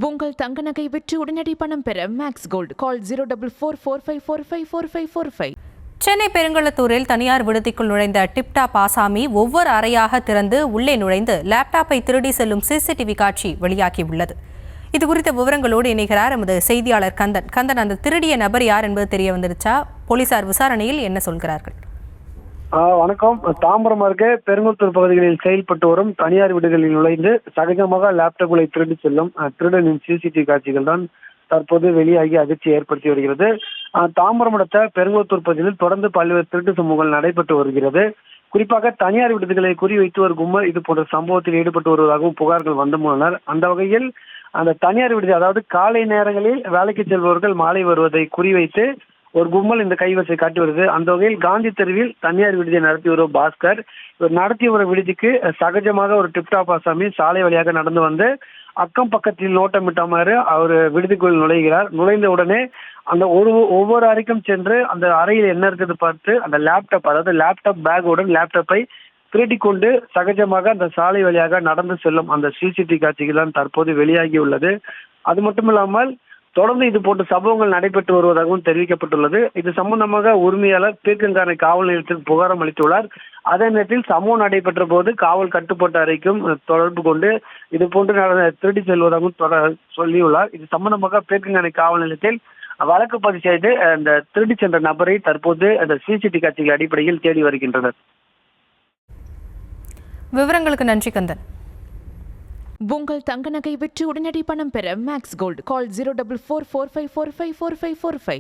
உங்கள் தங்க நகை விற்று உடனடி பணம் பெற மேக்ஸ் கோல்ட் கால் 04445454545. சென்னை பெருங்குளத்தூரில் தனியார் விடுதிக்குள் நுழைந்த டிப்டாப் ஆசாமி ஒவ்வொரு அறையாக திறந்து உள்ளே நுழைந்து லேப்டாப்பை திருடி செல்லும் சிசிடிவி காட்சி வெளியாகியுள்ளது. இதுகுறித்த விவரங்களோடு இணைகிறார் எமது செய்தியாளர் கந்தன். கந்தன், அந்த திருடிய நபர் யார் என்பது தெரிய வந்துருச்சா? போலீசார் விசாரணையில் என்ன சொல்கிறார்கள்? வணக்கம். தாம்பரம் அருகே பெருங்குளத்தூர் பகுதிகளில் செயல்பட்டு வரும் தனியார் வீடுகளில் நுழைந்து சகஜமாக லேப்டாப்களை திருடி செல்லும் திருடனின் சிசிடிவி காட்சிகள் தான் தற்போது வெளியாகி அதிர்ச்சி ஏற்படுத்தி வருகிறது. தாம்பரம் அடுத்த பெருங்குளத்தூர் பகுதியில் தொடர்ந்து பல்வேறு திருட்டு சம்பவங்கள் நடைபெற்று வருகிறது. குறிப்பாக தனியார் விடுதிகளை குறிவைத்து ஒரு கும்பல் இது போன்ற சம்பவத்தில் ஈடுபட்டு வருவதாகவும் புகார்கள் வந்துள்ளனர். அந்த வகையில் அந்த தனியார் விடுதி, அதாவது காலை நேரங்களில் வேலைக்கு செல்பவர்கள் மாலை வருவதை குறிவைத்து ஒரு கும்பல் இந்த கைவரிசை காட்டி வருது. அந்த வகையில் காந்தி தெருவில் தனியார் விடுதியை நடத்தி வரும் பாஸ்கர் இவர் நடத்தி வரும் விடுதிக்கு சகஜமாக ஒரு டிப்டாப் ஆசாமி சாலை வழியாக நடந்து வந்து அக்கம் பக்கத்தில் நோட்டமிட்டமாறு அவர் விடுதிக்குள் நுழைகிறார். நுழைந்த உடனே அந்த ஒவ்வொரு அறைக்கும் சென்று அந்த அறையில் என்ன இருக்குது பார்த்து அந்த லேப்டாப், அதாவது லேப்டாப் பேக்குடன் லேப்டாப்பை திருடி கொண்டு சகஜமாக அந்த சாலை வழியாக நடந்து செல்லும் அந்த சிசிடிவி காட்சிகள் தான் தற்போது வெளியாகி உள்ளது. அது மட்டும் இல்லாமல் தொடர்ந்து இது போன்ற சம்பவங்கள் நடைபெற்று வருவதாகவும் தெரிவிக்கப்பட்டுள்ளது. இது சம்பந்தமாக உரிமையாளர் பீர்க்கங்கானை காவல் நிலையத்தில் புகாரம் அளித்துள்ளார். அதே நேரத்தில் சம்பவம் நடைபெற்ற போது காவல் கட்டுப்பாட்டு அறைக்கும் தொடர்பு கொண்டு இது போன்று திருடி செல்வதாகவும் சொல்லியுள்ளார். இது சம்பந்தமாக பீர்க்கங்கானை காவல் நிலையத்தில் வழக்கு பதிவு செய்து அந்த திருடி சென்ற நபரை தற்போது அந்த சிசிடிவி காட்சிகள் அடிப்படையில் தேடி வருகின்றனர். விவரங்களுக்கு நன்றி கந்தன். உங்கள் தங்க நகை விற்று உடனடி பணம் பெற மேக்ஸ் கோல்ட் கால் 04445454545.